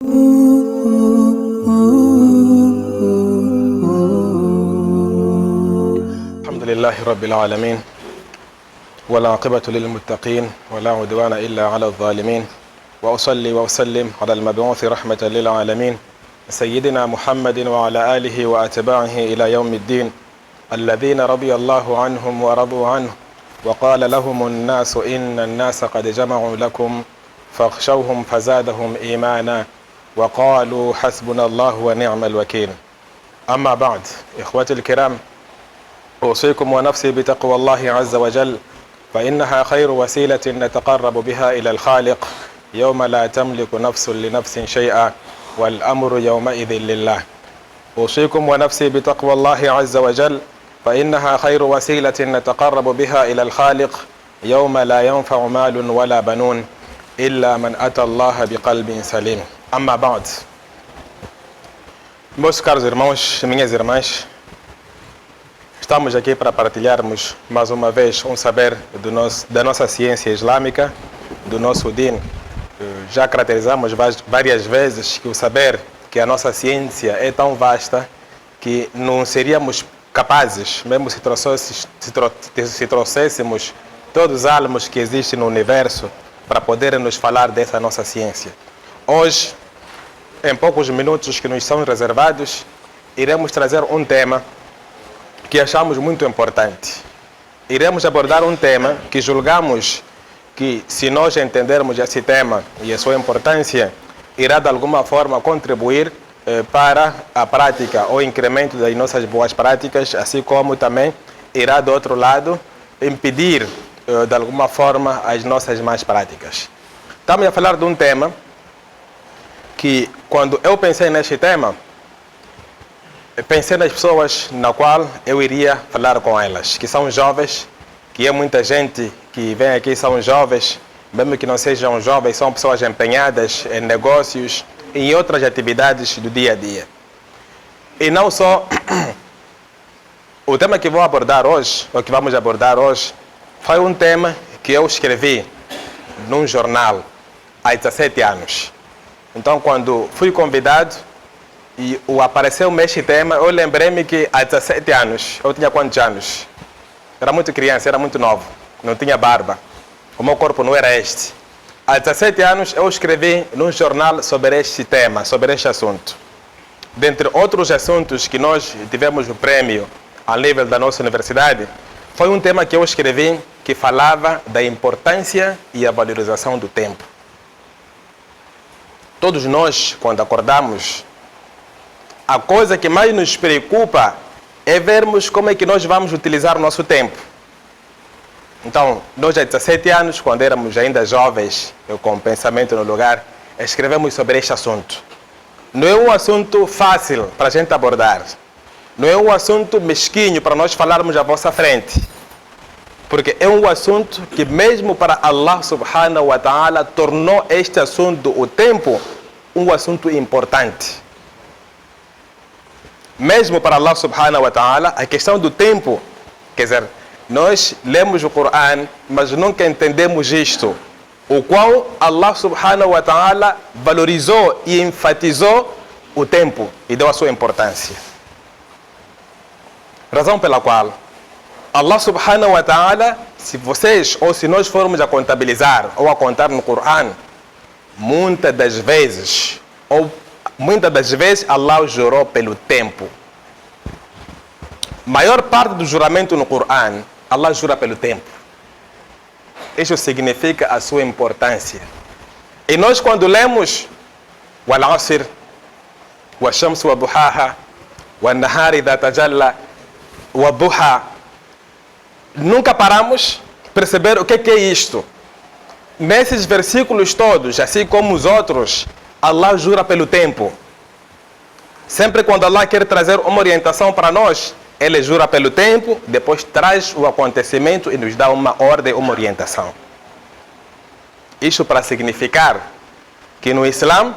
الحمد لله رب العالمين والعاقبة للمتقين ولا عدوان إلا على الظالمين وأصلي وأسلم على المبعوث رحمة للعالمين سيدنا محمد وعلى آله وأتباعه إلى يوم الدين الذين رضي الله عنهم ورضوا عنه وقال لهم الناس إن الناس قد جمعوا لكم فاخشوهم فزادهم إيمانا وقالوا حسبنا الله ونعم الوكيل. أما بعد، إخوتي الكرام، أوصيكم ونفسي بتقوى الله عز وجل فإنها خير وسيلة نتقرب بها إلى الخالق يوم لا تملك نفس لنفس شيئا والأمر يومئذ لله. أوصيكم ونفسي بتقوى الله عز وجل فإنها خير وسيلة نتقرب بها إلى الخالق يوم لا ينفع مال ولا بنون إلا من أتى الله بقلب سليم. أما بعد، meus caros irmãos e minhas irmãs, estamos aqui para partilharmos mais uma vez um saber da nossa ciência islâmica, do nosso din. Já caracterizamos várias vezes que o saber, que a nossa ciência é tão vasta que não seríamos capazes, mesmo se trouxéssemos todos os almos que existem no universo para poder nos falar dessa nossa ciência. Hoje, em poucos minutos que nos são reservados, iremos trazer um tema que achamos muito importante. Iremos abordar um tema que julgamos que, se nós entendermos esse tema e a sua importância, irá de alguma forma contribuir para a prática ou incremento das nossas boas práticas, assim como também irá, do outro lado, impedir de alguma forma as nossas más práticas. Estamos a falar de um tema que, quando eu pensei neste tema, pensei nas pessoas na qual eu iria falar com elas, que são jovens, que é muita gente que vem aqui são jovens, mesmo que não sejam jovens, são pessoas empenhadas em negócios e em outras atividades do dia a dia. E não só, o tema que vou abordar hoje, ou que vamos abordar hoje, foi um tema que eu escrevi num jornal há 17 anos. Então, quando fui convidado e apareceu-me este tema, eu lembrei-me que há 17 anos, eu tinha quantos anos? Era muito criança, era muito novo, não tinha barba, o meu corpo não era este. Há 17 anos eu escrevi num jornal sobre este tema, sobre este assunto. Dentre outros assuntos que nós tivemos o prêmio a nível da nossa universidade, foi um tema que eu escrevi que falava da importância e a valorização do tempo. Todos nós, quando acordamos, a coisa que mais nos preocupa é vermos como é que nós vamos utilizar o nosso tempo. Então, nós há 17 anos, quando éramos ainda jovens, com pensamento no lugar, escrevemos sobre este assunto. Não é um assunto fácil para a gente abordar. Não é um assunto mesquinho para nós falarmos à vossa frente. Porque é um assunto que, mesmo para Allah subhanahu wa ta'ala, tornou este assunto, o tempo, um assunto importante. Mesmo para Allah subhanahu wa ta'ala, a questão do tempo, quer dizer, nós lemos o Coran, mas nunca entendemos isto, o qual Allah subhanahu wa ta'ala valorizou e enfatizou o tempo e deu a sua importância. Razão pela qual Allah subhanahu wa ta'ala, se vocês ou se nós formos a contabilizar ou a contar no Coran, muitas das vezes Allah jurou pelo tempo. Maior parte do juramento no Coran, Allah jura pelo tempo. Isso significa a sua importância. E nós, quando lemos wal asr, wa shamsu wa duhaha, wa nahari idha tajalla, wa duha, nunca paramos perceber o que é isto. Nesses versículos todos, assim como os outros, Allah jura pelo tempo. Sempre quando Allah quer trazer uma orientação para nós, Ele jura pelo tempo, depois traz o acontecimento e nos dá uma ordem, uma orientação. Isto para significar que no Islã,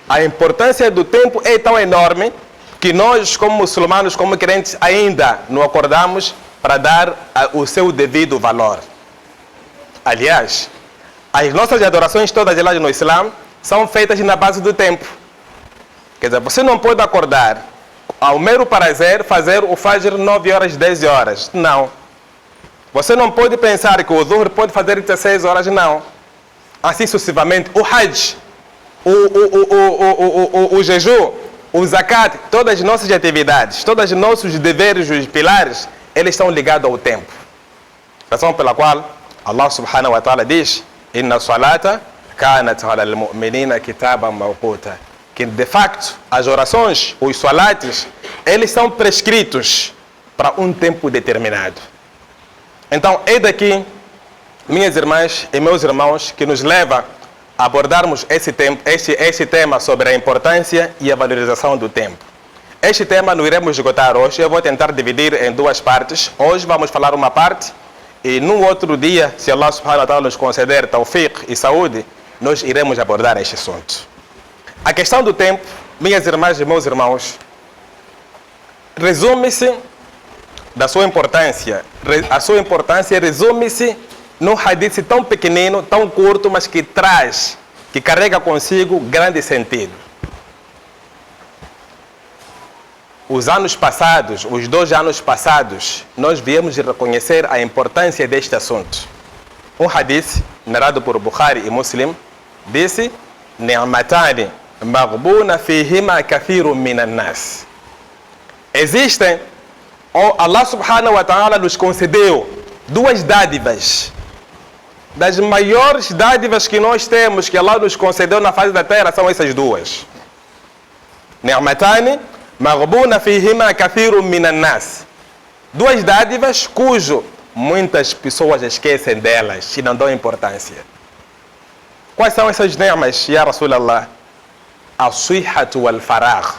a importância do tempo é tão enorme que nós, como muçulmanos, como crentes, ainda não acordamos para dar o seu devido valor. Aliás, as nossas adorações todas elas no Islã são feitas na base do tempo. Quer dizer, você não pode acordar ao mero prazer fazer o Fajr 9 horas, 10 horas. Não. Você não pode pensar que o Dhuhr pode fazer 16 horas, não. Assim sucessivamente. O Hajj, o jejum, o Zakat, todas as nossas atividades, todos os nossos deveres, os pilares, eles estão ligados ao tempo. Razão pela qual Allah subhanahu wa ta'ala diz: Inna salata kanat ala al-mu'minina kitaban mawquta. Que de facto as orações, os salates, eles são prescritos para um tempo determinado. Então é daqui, minhas irmãs e meus irmãos, que nos leva a abordarmos esse tema sobre a importância e a valorização do tempo. Este tema não iremos esgotar hoje, eu vou tentar dividir em duas partes. Hoje vamos falar uma parte e no outro dia, se Allah subhanahu wa ta'ala nos conceder tawfiq e saúde, nós iremos abordar este assunto. A questão do tempo, minhas irmãs e meus irmãos, resume-se da sua importância. A sua importância resume-se num hadith tão pequenino, tão curto, mas que traz, que carrega consigo grande sentido. Os anos passados, os 2 anos passados, nós viemos reconhecer a importância deste assunto. Um hadith, narrado por Bukhari e Muslim, disse: Ni'matani maghbuna fihima kathirun minan nas. Existem, Allah subhanahu wa ta'ala nos concedeu 2 dádivas. Das maiores dádivas que nós temos, que Allah nos concedeu na face da terra, são essas 2. Ni'matani maghbuna fihima kathirun minan nas. 2 dádivas cujo muitas pessoas esquecem delas e não dão importância. Quais são essas ni'mas, ya Rasulallah? A-sihhatu wal-faragh.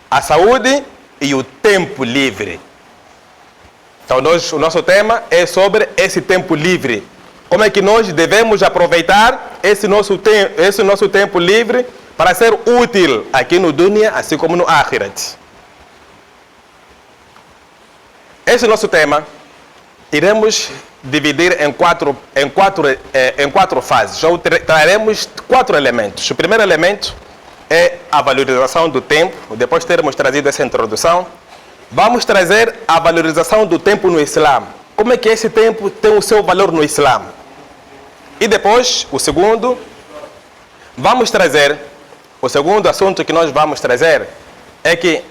A saúde e o tempo livre. Então o nosso tema é sobre esse tempo livre. Como é que nós devemos aproveitar esse nosso tempo livre para ser útil aqui no dunya, assim como no akhirat. Esse nosso tema iremos dividir em quatro fases. Já traremos 4 elementos. O primeiro elemento é a valorização do tempo. Depois de termos trazido essa introdução, vamos trazer a valorização do tempo no Islã. Como é que esse tempo tem o seu valor no Islã? E depois, o segundo assunto que nós vamos trazer é que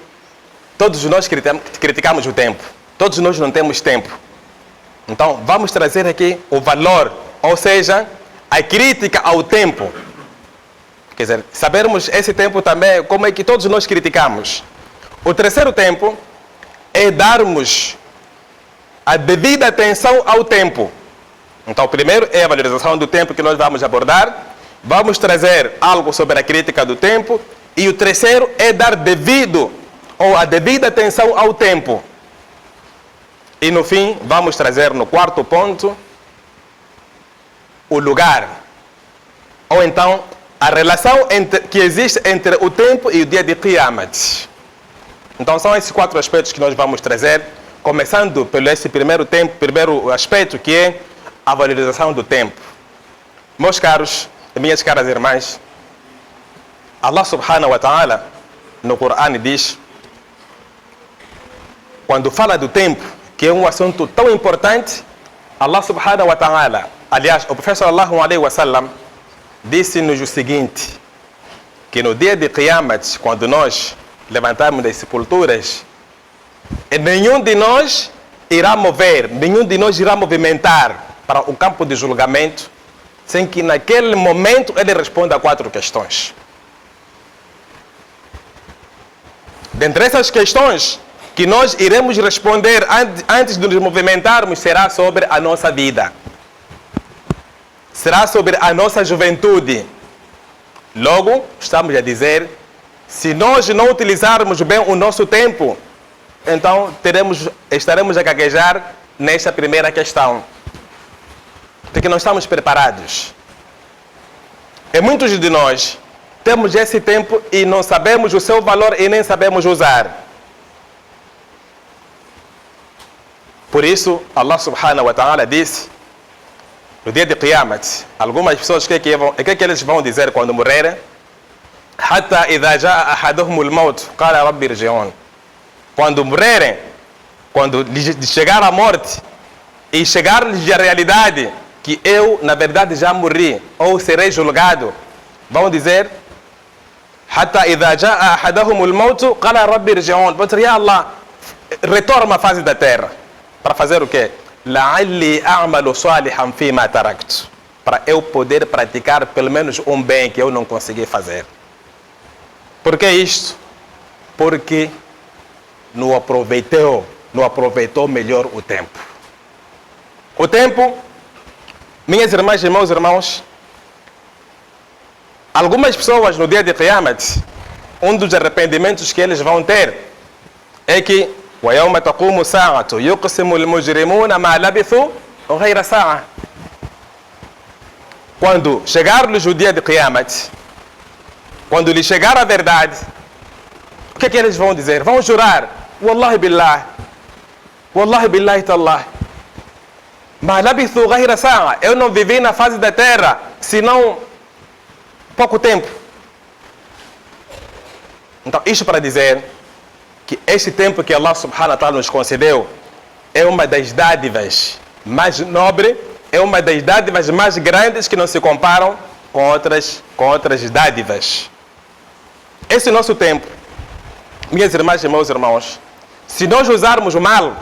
todos nós criticamos o tempo. Todos nós não temos tempo. Então, vamos trazer aqui o valor, ou seja, a crítica ao tempo. Quer dizer, sabermos esse tempo também, como é que todos nós criticamos. O terceiro tempo é darmos a devida atenção ao tempo. Então, o primeiro é a valorização do tempo que nós vamos abordar. Vamos trazer algo sobre a crítica do tempo. E o terceiro é dar a devida atenção ao tempo. E no fim, vamos trazer no quarto ponto o lugar. Ou então, a relação que existe entre o tempo e o dia de Qiyamat. Então, são esses 4 aspectos que nós vamos trazer, começando pelo esse primeiro aspecto, que é a valorização do tempo. Meus caros e minhas caras irmãs, Allah subhanahu wa ta'ala no Corão diz, quando fala do tempo, que é um assunto tão importante, Allah subhanahu wa ta'ala, aliás, o profeta sallallahu alaihi wa sallam, disse-nos o seguinte, que no dia de Qiyamat, quando nós levantarmos das sepulturas, nenhum de nós irá movimentar para o campo de julgamento, sem que naquele momento ele responda a 4 questões. Dentre essas questões que nós iremos responder antes de nos movimentarmos, será sobre a nossa vida. Será sobre a nossa juventude. Logo, estamos a dizer, se nós não utilizarmos bem o nosso tempo, então estaremos a gaguejar nesta primeira questão. Porque não estamos preparados. E muitos de nós temos esse tempo e não sabemos o seu valor e nem sabemos usar. Por isso, Allah subhanahu wa ta'ala disse no dia de Qiyamat, algumas pessoas, o que é que eles vão dizer quando morrerem? حتى إذا جاء أحدهم الموت قال رب ارجعون. Quando morrerem, quando lhes chegar a morte e chegar-lhes a realidade que eu, na verdade, já morri ou serei julgado, vão dizer حتى إذا جاء أحدهم الموت قال رب ارجعون. Vão dizer, ya Allah, retorna à fase da terra. Para fazer o quê? لعلي أعمل صالحا فيما تركت. Para eu poder praticar pelo menos um bem que eu não consegui fazer. Por que isto? Porque não aproveitou melhor o tempo. O tempo, minhas irmãs e meus irmãos, algumas pessoas no dia de Qiyamat, um dos arrependimentos que eles vão ter é que وَيَوْمَ تَقُومُ سَاعَةُ يُقْسِمُ الْمُجْرِمُونَ مَا لَبِثُوا غَيْرَ سَاعَةٍ. Quando chegar-lhes o dia de Qiyamat, quando lhes chegar a verdade, o que é que eles vão dizer? Vão jurar, Wallahi billahi tallah, ma labithu ghayra sa'a. Eu não vivi na face da terra, senão pouco tempo. Então, isto para dizer que este tempo que Allah subhanahu wa ta'ala nos concedeu é uma das dádivas mais nobres, é uma das dádivas mais grandes que não se comparam com outras dádivas. Esse nosso tempo, minhas irmãs e meus irmãos, se nós usarmos mal,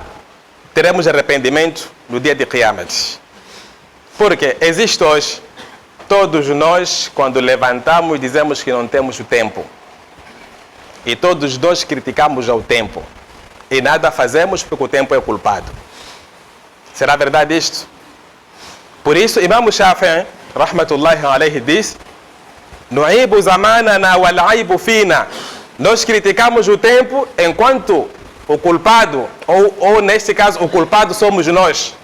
teremos arrependimento no dia de Qiyamat. Porque existe hoje, todos nós, quando levantamos, dizemos que não temos o tempo. E todos nós criticamos ao tempo. E nada fazemos porque o tempo é culpado. Será verdade isto? Por isso, Imam Shafi'i, rahmatullahi alayhi, diz: Nu'ibu zamanana wal aibu fina. Nós criticamos o tempo enquanto o culpado, ou neste caso, o culpado somos nós.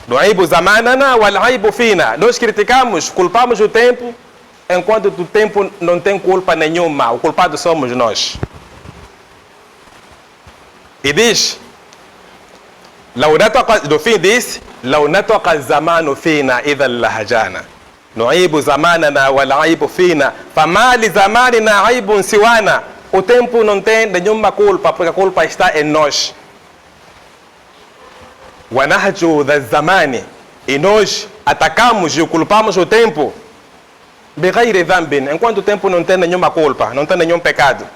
Nu'ibu zamanana wal aibu fina. Nós criticamos, culpamos o tempo enquanto o tempo não tem culpa nenhuma. O culpado somos nós. E diz, do fim diz, لو نطق الزمان فينا إذا لهجانا نعيب زماننا والعيب فينا فما لزماننا عيب سوانا. O tempo não tem nenhuma culpa, porque a culpa está em nós. ونهج ذا الزمان. E nós atacamos e culpamos o tempo بغير ذنب, enquanto o tempo não tem nenhuma culpa, não tem nenhum pecado.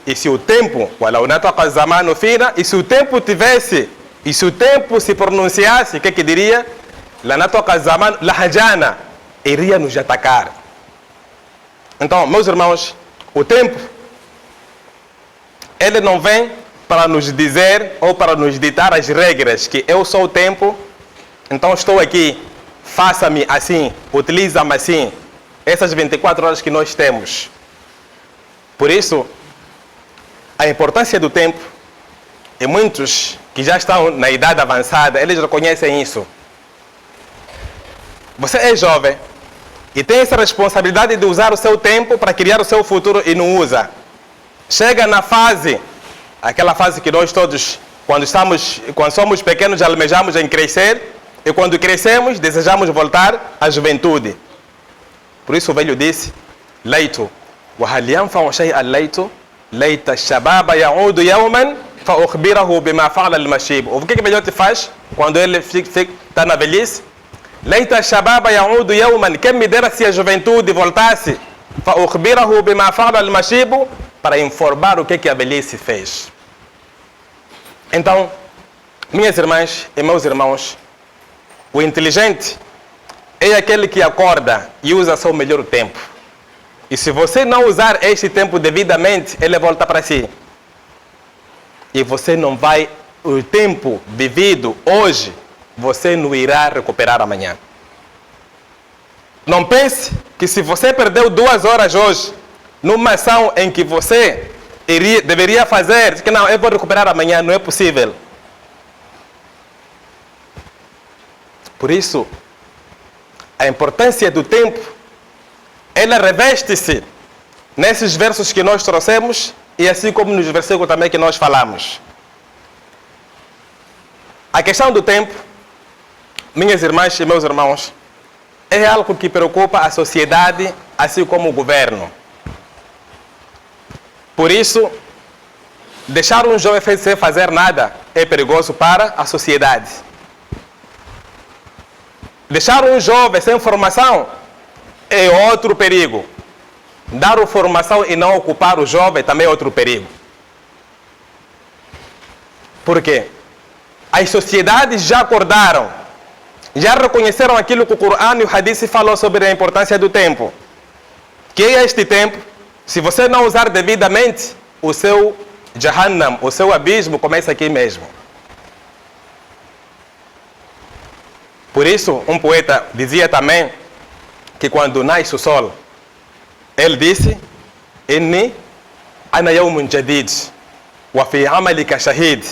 E se o tempo, ولو نطق الزمان فينا, e se o tempo tivesse, e se o tempo se pronunciasse, o que diria? لنطق الزمان لهجانا, iria nos atacar. Então, meus irmãos, o tempo, ele não vem para nos dizer ou para nos ditar as regras que eu sou o tempo, então estou aqui, faça-me assim, utiliza-me assim. Essas 24 horas que nós temos. Por isso, a importância do tempo, e muitos que já estão na idade avançada, eles reconhecem isso. Você é jovem e tem essa responsabilidade de usar o seu tempo para criar o seu futuro e não usa. Chega na fase, aquela fase que nós todos, quando somos pequenos, almejamos em crescer, e quando crescemos, desejamos voltar à juventude. Por isso o velho disse, Leitu, وهل ينفع شيئا ليت ليت الشباب يعود يوما فأخبره بما فعل المشيب. O que o velhote faz quando ele está na velhice? ليت الشباب يعود يوما, quem me dera se a juventude voltasse, فأخبره بما فعل المشيب, para informar o que a velhice fez. Então, minhas irmãs e meus irmãos, o inteligente é aquele que acorda e usa seu melhor tempo. E se você não usar este tempo devidamente, ele volta para si. E você não vai, o tempo vivido hoje, você não irá recuperar amanhã. Não pense que se você perdeu 2 horas hoje, numa ação em que você deveria fazer, que não, eu vou recuperar amanhã, não é possível. Por isso, a importância do tempo, ela reveste-se nesses versos que nós trouxemos e assim como nos versículos também que nós falamos. A questão do tempo, minhas irmãs e meus irmãos, é algo que preocupa a sociedade, assim como o governo. Por isso, deixar um jovem sem fazer nada é perigoso para a sociedade. Deixar um jovem sem formação é outro perigo. Dar formação e não ocupar o jovem também é outro perigo. Por quê? As sociedades já acordaram, já reconheceram aquilo que o Corão e o Hadith falou sobre a importância do tempo. Que é este tempo, se você não usar devidamente, o seu Jahannam, o seu abismo começa aqui mesmo. Por isso, um poeta dizia também que quando nasce o sol, ele disse: Inni ana yawmun jadid, wa fi amalika shahid.